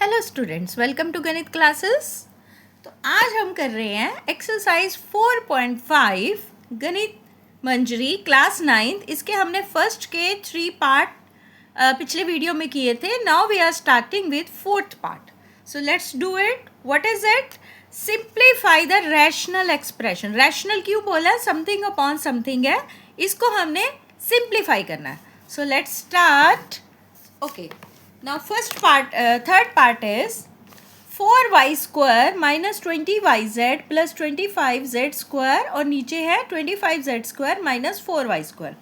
Hello students, welcome to गणित classes. तो आज हम कर रहे हैं एक्सरसाइज 4.5 गणित मंजरी क्लास 9th। इसके हमने फर्स्ट के 3 पार्ट पिछले वीडियो में किए थे। Now we are starting with 4th part. So let's do it. What is it? Simplify the rational expression. Rational क्यों बोला? समथिंग अपॉन समथिंग है, इसको हमने सिंप्लीफाई करना है। So let's start. Okay, now third part is 4y square minus 20yz plus 25z square और नीचे है 25z square minus 4y square।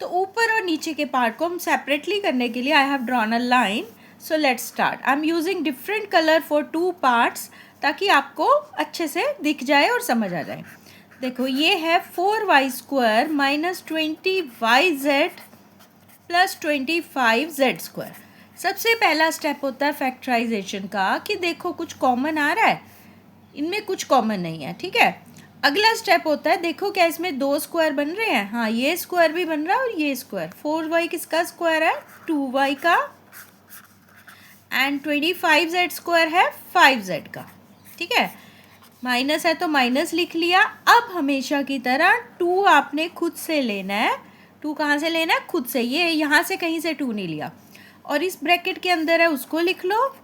तो ऊपर और नीचे के पार्ट को हम सेपरेटली करने के लिए I have drawn a line. So let's start. I am using different colour for 2 parts ताकि आपको अच्छे से दिख जाए और समझ आ जाए। देखो, ये है 4y square minus 20yz plus 25z square. सबसे पहला स्टेप होता है फैक्टराइजेशन का कि देखो कुछ कॉमन आ रहा है, इनमें कुछ कॉमन नहीं है, ठीक है। अगला स्टेप होता है देखो क्या इसमें 2 स्क्वायर बन रहे हैं। हाँ, ये स्क्वायर भी बन रहा है और ये स्क्वायर। 4y किसका स्क्वायर है? 2y का। एंड 25z स्क्वायर है 5z का, ठीक है। माइनस है तो माइनस लिख लिया। अब हमेशा की तरह 2 आपने खुद से लेना है। 2 कहाँ से लेना है? खुद से। ये यहाँ से कहीं से 2 नहीं लिया। और इस ब्रैकेट के अंदर है उसको लिख लो,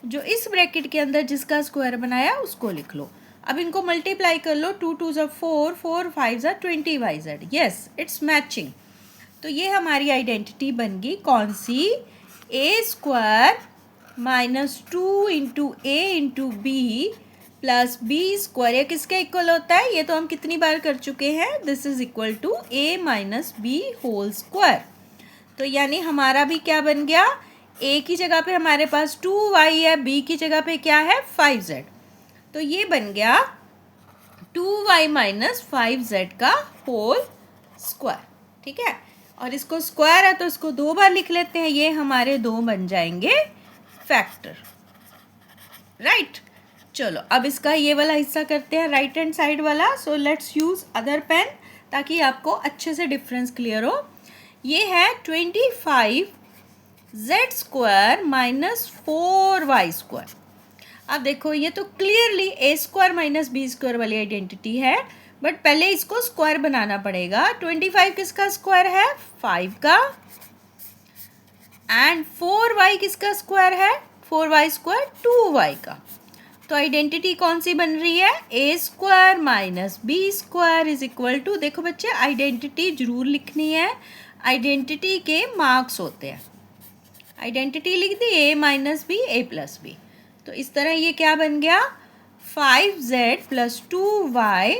जो इस ब्रैकेट के अंदर जिसका स्क्वायर बनाया उसको लिख लो। अब इनको मल्टीप्लाई कर लो। 2 2 ज़ा 4, 4 5 ज़ा 20yz। Yes, it's matching. तो ये हमारी आइडेंटिटी बन गई कौन सी? A square minus 2 into a into b plus b square. ये किसके इक्वल होता है? ये तो हम कितनी बार कर चुके हैं। This is equal to a minus b whole square. तो यानी हमारा भी क्या बन गया? a की जगह पे हमारे पास 2y है, b की जगह पे क्या है? 5z। तो ये बन गया 2y माइनस 5z का होल स्क्वायर, ठीक है। और इसको स्क्वायर है तो इसको 2 बार लिख लेते हैं। ये हमारे 2 बन जाएंगे फैक्टर, राइट। चलो अब इसका ये वाला हिस्सा करते हैं, राइट हैंड साइड वाला। So let's use other pen ताकि आपको अच्छे से डिफरेंस क्लियर हो। ये है 25z square minus 4y square. अब देखो ये तो क्लियरली ए स्क्वायर माइनस बी स्क्वायर वाली आइडेंटिटी है, बट पहले इसको स्क्वायर बनाना पड़ेगा। 25 किसका स्क्वायर है? 5 का। एंड 4y किसका स्क्वायर है? 4y स्क्वायर 2y का। तो आइडेंटिटी कौन सी बन रही है? A square minus b square is equal to, देखो बच्चे आइडेंटिटी जरूर लिखनी है। आइडेंटिटी के मार्क्स होते हैं। आइडेंटिटी लिख दी ए माइनस बी, ए प्लस बी। तो इस तरह ये क्या बन गया? 5z plus 2y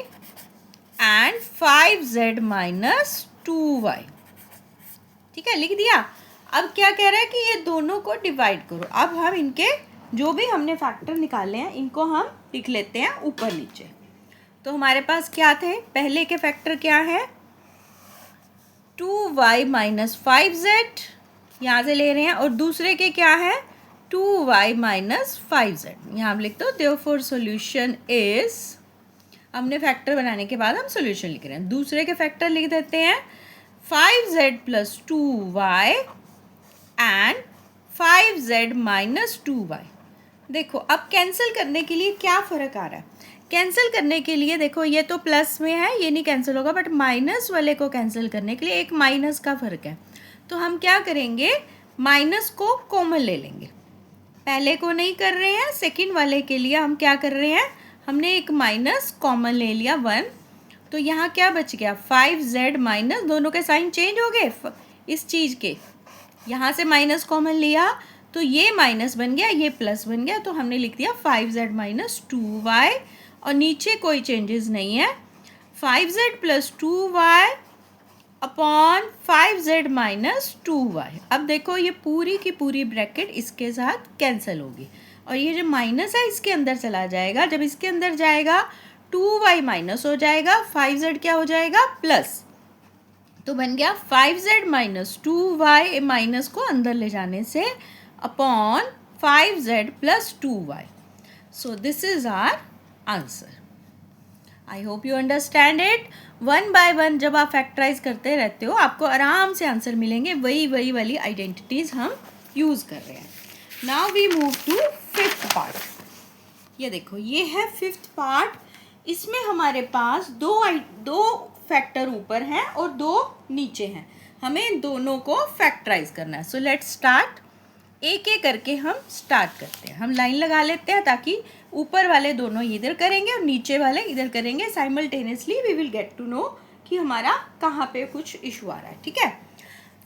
and 5z minus 2y, ठीक है, लिख दिया। अब क्या कह रहा है कि ये दोनों को डिवाइड करो। अब हम इनके जो भी हमने फैक्टर निकाले हैं इनको हम लिख लेते हैं ऊपर नीचे। तो हमारे पास क्या थे? पहले के फैक्टर क्या है? 2y माइनस 5z, यहाँ से ले रहे हैं। और दूसरे के क्या है? 2y minus 5z। यहाँ हम लिख दो देयरफॉर सॉल्यूशन इज, हमने फैक्टर बनाने के बाद हम सॉल्यूशन लिख रहे हैं। दूसरे के फैक्टर लिख देते हैं 5z plus 2y and 5z minus 2y। देखो अब कैंसिल करने के लिए क्या फ़र्क आ रहा है? कैंसिल करने के लिए देखो ये तो प्लस में है, ये नहीं कैंसिल होगा, बट माइनस वाले को कैंसिल करने के लिए एक माइनस का फ़र्क है। तो हम क्या करेंगे? माइनस को कॉमन ले लेंगे। पहले को नहीं कर रहे हैं, सेकंड वाले के लिए हम क्या कर रहे हैं? हमने एक माइनस कॉमन ले लिया 1। तो यहाँ क्या बच गया? 5z माइनस, दोनों के साइन चेंज हो गए इस चीज़ के। यहाँ से माइनस कॉमन लिया तो ये माइनस बन गया, ये प्लस बन गया। तो हमने लिख दिया 5z माइनस 2y और नीचे कोई चेंजेस नहीं है। 5z plus 2y upon 5z minus 2y। अब देखो ये पूरी की पूरी ब्रैकेट इसके साथ कैंसिल होगी और ये जो माइनस है इसके अंदर चला जाएगा। जब इसके अंदर जाएगा 2y माइनस हो जाएगा, 5z क्या हो जाएगा? प्लस। तो बन गया 5z माइनस 2y, माइनस को अंदर ले जाने से upon 5z plus 2y। So this is our answer. I hope you understand it. 1 by 1 जब आप फैक्टराइज करते रहते हो आपको आराम से आंसर मिलेंगे। वही वाली आइडेंटिटीज़ हम यूज़ कर रहे हैं। Now we move to fifth part. ये देखो, ये है फिफ्थ पार्ट। इसमें हमारे पास दो फैक्टर ऊपर हैं और दो नीचे हैं। हमें दोनों को फैक्टराइज करना है। So let's start. एक एक करके हम स्टार्ट करते हैं। हम लाइन लगा लेते हैं ताकि ऊपर वाले दोनों इधर करेंगे और नीचे वाले इधर करेंगे। Simultaneously we will get to know कि हमारा कहाँ पे कुछ इशू आ रहा है। ठीक है,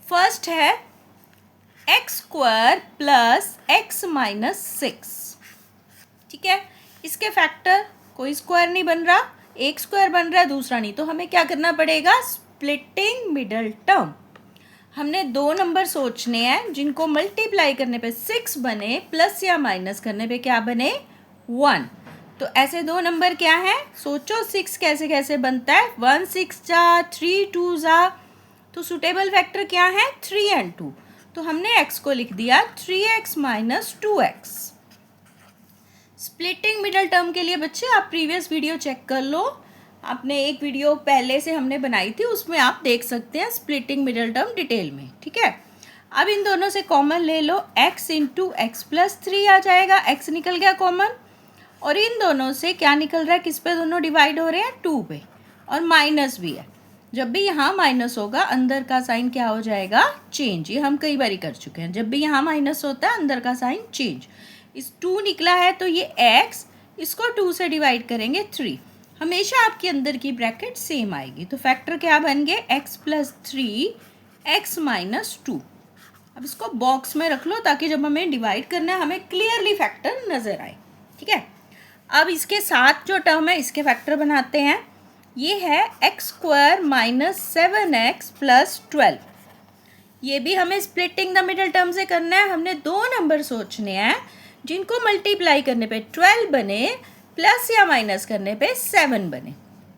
फर्स्ट है x square plus x minus 6। ठीक है, इसके फैक्टर कोई स्क्वायर नहीं बन रहा, एक स्क्वायर बन रहा है, दूसरा नहीं। तो हमें क्या करना पड़ेगा? Splitting middle term. हमने दो नंबर सोचने हैं जिनको मल्टीप्लाई करने पे 6 बने, प्लस या माइनस करने पे क्या बने? 1। तो ऐसे दो नंबर क्या है? सोचो 6 कैसे कैसे बनता है? 1 6 जा, 3 2 जा। तो सुटेबल फैक्टर क्या है? 3 and 2। तो हमने x को लिख दिया 3x minus 2x। Splitting middle term के लिए बच्चे आप प्रीवियस वीडियो चेक कर लो। आपने एक वीडियो पहले से हमने बनाई थी, उसमें आप देख सकते हैं स्प्लिटिंग मिडल टर्म डिटेल में। ठीक है, अब इन दोनों से कॉमन ले लो, x इंटू एक्स प्लस 3 आ जाएगा। x निकल गया कॉमन। और इन दोनों से क्या निकल रहा है? किस पे दोनों डिवाइड हो रहे हैं? 2 पे। और माइनस भी है। जब भी यहाँ माइनस होगा अंदर का साइन क्या हो जाएगा? चेंज। ये हम कई बार कर चुके हैं। जब भी यहाँ माइनस होता है अंदर का साइन चेंज। इस 2 निकला है तो ये x, इसको 2 से डिवाइड करेंगे 3। हमेशा आपके अंदर की ब्रैकेट सेम आएगी। तो फैक्टर क्या बन गए? x plus 3 x minus 2। अब इसको बॉक्स में रख लो ताकि जब हमें डिवाइड करना है हमें क्लियरली फैक्टर नज़र आए। ठीक है, अब इसके साथ जो टर्म है इसके फैक्टर बनाते हैं। ये है x square minus 7x plus 12। ये भी हमें स्प्लिटिंग द मिडल टर्म से करना है। हमने दो नंबर सोचने हैं जिनको मल्टीप्लाई करने पे 12 बने, प्लस या माइनस करने पे 7 बने।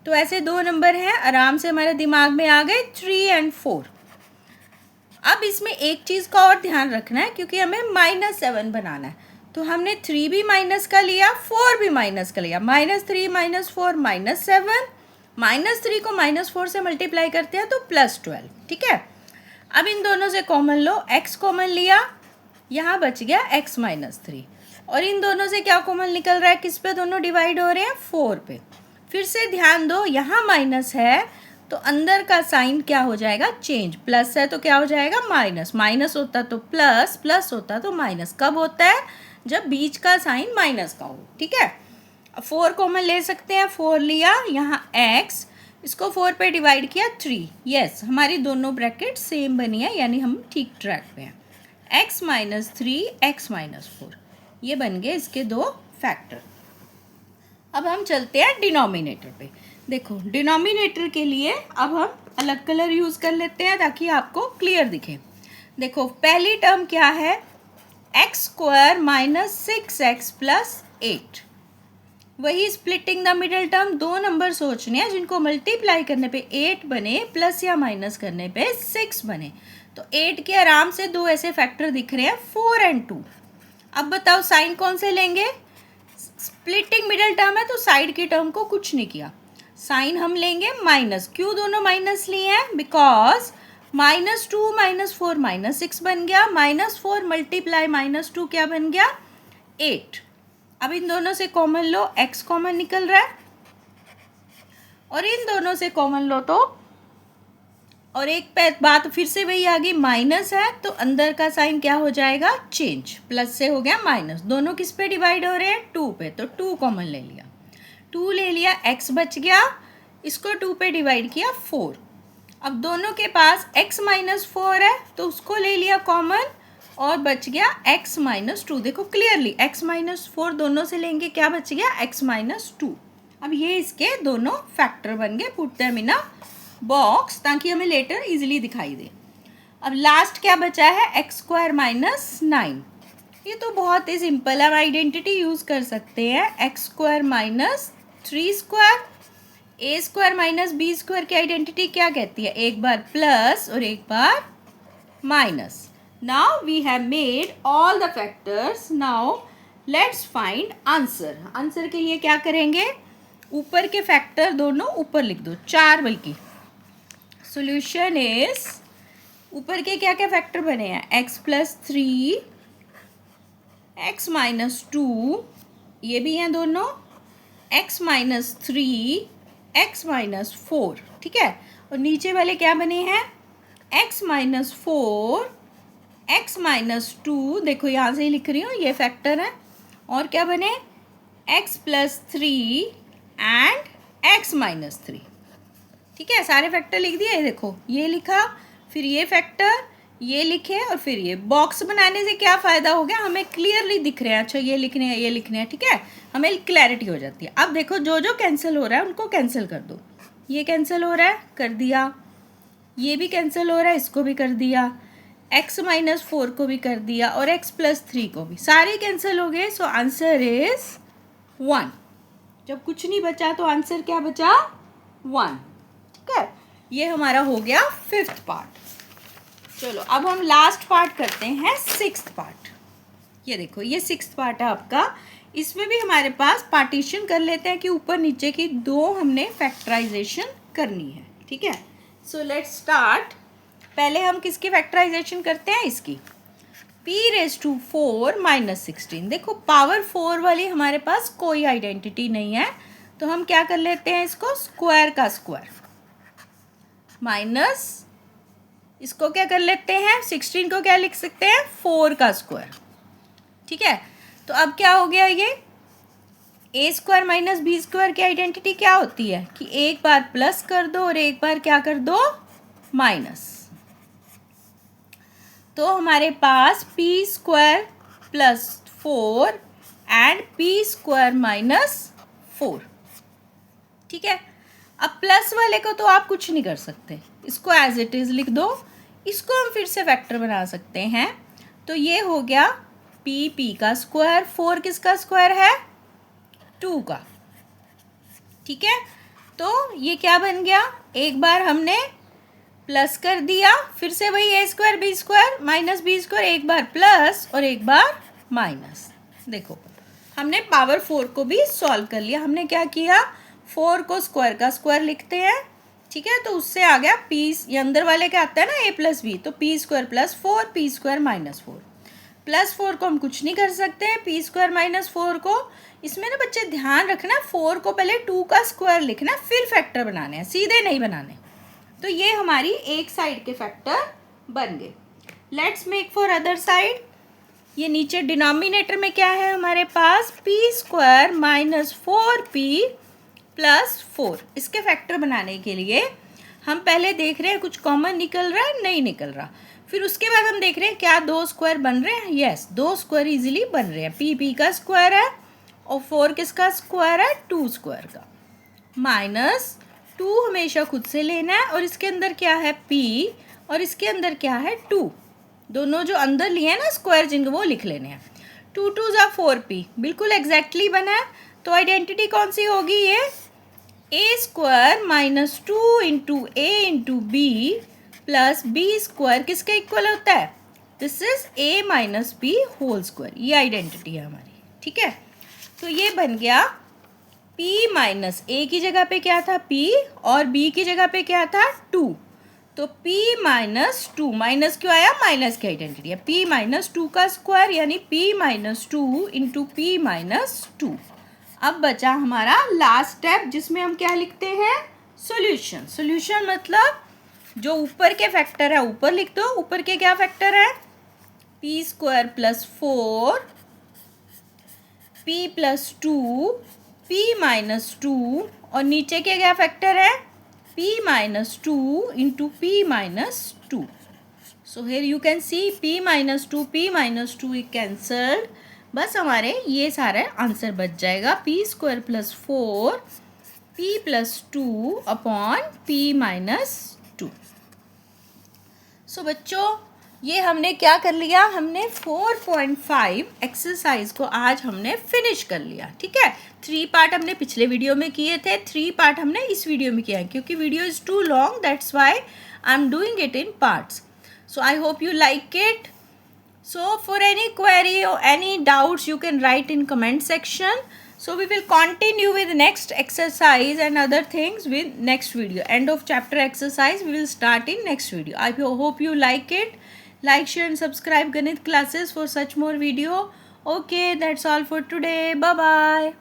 तो ऐसे दो नंबर हैं, आराम से हमारे दिमाग में आ गए 3 and 4। अब इसमें एक चीज़ का और ध्यान रखना है क्योंकि हमें -7 बनाना है। तो हमने 3 भी माइनस का लिया, 4 भी माइनस का लिया। -3 -4 -7। -3 को -4 से मल्टीप्लाई करते हैं तो +12। ठीक है, अब इन दोनों से कॉमन लो, x कॉमन लिया, यहाँ बच गया x माइनस 3। और इन दोनों से क्या कॉमन निकल रहा है? किस पे दोनों डिवाइड हो रहे हैं? 4 पे। फिर से ध्यान दो, यहाँ माइनस है तो अंदर का साइन क्या हो जाएगा? चेंज। प्लस है तो क्या हो जाएगा? माइनस। माइनस होता तो प्लस, प्लस होता तो माइनस। कब होता है? जब बीच का साइन माइनस का हो। ठीक है, 4 कॉमन ले सकते हैं, 4 लिया, यहाँ x, इसको 4 पे डिवाइड किया 3। यस, हमारी दोनों ब्रैकेट सेम बनी है, यानी हम ठीक ट्रैक पे हैं। x माइनस 3 x माइनस 4, ये बन गए इसके दो फैक्टर। अब हम चलते हैं डिनोमिनेटर पे। देखो, डिनोमिनेटर के लिए अब हम अलग कलर यूज़ कर लेते हैं ताकि आपको क्लियर दिखे। देखो, पहली टर्म क्या है? X square minus 6x plus 8। वही स्प्लिटिंग द मिडल टर्म, दो नंबर सोचने हैं जिनको मल्टीप्लाई करने पे 8 बने, प्लस या माइनस करने पे 6 बने। तो 8 के आराम से दो ऐसे फैक्टर दिख रहे हैं, 4 and 2। अब बताओ साइन कौन से लेंगे? स्प्लिटिंग मिडल टर्म है तो साइड की टर्म को कुछ नहीं किया, साइन हम लेंगे माइनस। क्यों दोनों माइनस लिए हैं? बिकॉज -2 -4 -6 बन गया। -4 मल्टीप्लाई -2 क्या बन गया? 8। अब इन दोनों से कॉमन लो, x कॉमन निकल रहा है, और इन दोनों से कॉमन लो तो, और एक बात फिर से वही आ गई, माइनस है तो अंदर का साइन क्या हो जाएगा? चेंज। प्लस से हो गया माइनस। दोनों किस पे डिवाइड हो रहे हैं? 2 पे। तो 2 कॉमन ले लिया, 2 ले लिया, x बच गया, इसको 2 पे डिवाइड किया 4। अब दोनों के पास x माइनस 4 है तो उसको ले लिया कॉमन और बच गया x माइनस 2। देखो क्लियरली, x माइनस 4 दोनों से लेंगे, क्या बच गया? x minus 2। अब ये इसके दोनों फैक्टर बन गए। Put them in a box ताकि हमें लेटर इजीली दिखाई दे। अब लास्ट क्या बचा है? X square minus 9। ये तो बहुत ही सिंपल है, हम आइडेंटिटी यूज़ कर सकते हैं। X square minus 3 square, a square minus b square की आइडेंटिटी क्या कहती है? एक बार प्लस और एक बार minus. Now we have made all the factors. Now let's find answer. Answer के लिए क्या करेंगे? ऊपर के फैक्टर दोनों ऊपर लिख दो, 4 बल्कि। सॉल्यूशन इज, ऊपर के क्या क्या फैक्टर बने हैं? x प्लस 3 x माइनस 2, ये भी हैं दोनों, x माइनस 3, x माइनस 4, ठीक है। और नीचे वाले क्या बने हैं, x माइनस 4, x माइनस 2, देखो यहाँ से ही लिख रही हूँ, ये फैक्टर है। और क्या बने, x plus 3 and x minus 3, ठीक है। सारे फैक्टर लिख दिए, देखो ये लिखा, फिर ये फैक्टर, ये लिखे, और फिर ये। बॉक्स बनाने से क्या फ़ायदा हो गया, हमें क्लियरली दिख रहे हैं, अच्छा ये लिखने हैं, ये लिखने हैं, ठीक है, हमें क्लैरिटी हो जाती है। अब देखो जो जो कैंसिल हो रहा है उनको कैंसिल कर दो। ये कैंसिल हो रहा है, कर दिया, ये भी कैंसिल हो रहा है, इसको भी कर दिया, x माइनस 4 को भी कर दिया, और x प्लस 3 को भी, सारे कैंसिल हो गए। So answer is 1। जब कुछ नहीं बचा तो आंसर क्या बचा, 1, ठीक है। ये हमारा हो गया 5th पार्ट। चलो अब हम लास्ट पार्ट करते हैं, 6th पार्ट। ये देखो, ये 6th पार्ट है आपका। इसमें भी हमारे पास पार्टीशन कर लेते हैं कि ऊपर नीचे की 2 हमने फैक्टराइजेशन करनी है, ठीक है। So let's start. पहले हम किसकी फैक्टराइजेशन करते हैं, इसकी, p रेज टू 4 माइनस 16। देखो पावर 4 वाली हमारे पास कोई आइडेंटिटी नहीं है, तो हम क्या कर लेते हैं, इसको स्क्वायर का स्क्वायर, माइनस इसको क्या कर लेते हैं, 16 को क्या लिख सकते हैं, 4 का स्क्वायर, ठीक है। तो अब क्या हो गया, ये a square minus b square की आइडेंटिटी क्या होती है कि एक बार प्लस कर दो और एक बार क्या कर दो, माइनस। तो हमारे पास p square plus 4 and p square minus 4, ठीक है। अब प्लस वाले को तो आप कुछ नहीं कर सकते, इसको एज इट इज़ लिख दो। इसको हम फिर से वेक्टर बना सकते हैं, तो ये हो गया पी का स्क्वायर, 4 किसका स्क्वायर है, 2 का, ठीक है। तो ये क्या बन गया, एक बार हमने प्लस कर दिया, फिर से वही a square b square minus b square, एक बार प्लस और एक बार माइनस। देखो हमने पावर 4 को भी सॉल्व कर लिया। हमने क्या किया, 4 को स्क्वायर का स्क्वायर लिखते हैं, ठीक है। तो उससे आ गया पी, ये अंदर वाले क्या आता है ना, ए प्लस बी, तो P square plus 4, P square minus 4। Plus 4 को हम कुछ नहीं कर सकते हैं, पी स्क्वायर माइनस 4 को, इसमें ना बच्चे ध्यान रखना, 4 को पहले 2 का स्क्वायर लिखना, फिर फैक्टर बनाने हैं, सीधे नहीं बनाने। तो ये हमारी एक साइड के फैक्टर बन गए। Let's make for other side. ये नीचे डिनोमिनेटर में क्या है हमारे पास, p square minus 4p plus 4। इसके फैक्टर बनाने के लिए हम पहले देख रहे हैं कुछ कॉमन निकल रहा है, नहीं निकल रहा। फिर उसके बाद हम देख रहे हैं क्या 2 स्क्वायर बन रहे हैं, यस 2 स्क्वायर इजीली बन रहे हैं। पी का स्क्वायर है और 4 किसका स्क्वायर है, 2 स्क्वायर का, माइनस 2 हमेशा खुद से लेना है, और इसके अंदर क्या है p और इसके अंदर क्या है 2, दोनों जो अंदर लिए हैं ना स्क्वायर जिनको, वो लिख लेने हैं। 2 2 जा 4p, बिल्कुल एग्जैक्टली बना है। तो आइडेंटिटी कौन सी होगी, ये a square minus 2 into a into b plus b square किसके इक्वल होता है, this is a minus b whole square. ये आइडेंटिटी है हमारी, ठीक है। तो ये बन गया p माइनस ए की जगह पे क्या था p और b की जगह पे क्या था 2, तो p माइनस 2, माइनस क्यों आया, माइनस की आइडेंटिटी है, p माइनस 2 का स्क्वायर यानी p minus 2 into p minus 2। अब बचा हमारा लास्ट स्टेप जिसमें हम क्या लिखते हैं, सॉल्यूशन। सॉल्यूशन मतलब जो ऊपर के फैक्टर है ऊपर लिख दो, ऊपर के क्या फैक्टर है, p square plus 4 p plus 2 p minus 2, और नीचे के क्या फैक्टर है p minus 2 into p minus 2। So here you can see p minus 2 p minus 2 is cancelled, बस हमारे ये सारा आंसर बच जाएगा, p square plus 4 p plus 2 upon p minus 2। सो बच्चों ये हमने क्या कर लिया, हमने 4.5 एक्सरसाइज को आज हमने फिनिश कर लिया, ठीक है। 3 पार्ट हमने पिछले वीडियो में किए थे, 3 पार्ट हमने इस वीडियो में किया है, क्योंकि video is too long, that's why I am doing it in parts. So I hope you like it. So for any query or any doubts you can write in comment section. So we will continue with next exercise and other things with next video. End of chapter exercise we will start in next video. I hope you like it. Like, share and subscribe Ganit classes for such more video. Okay, that's all for today. Bye bye.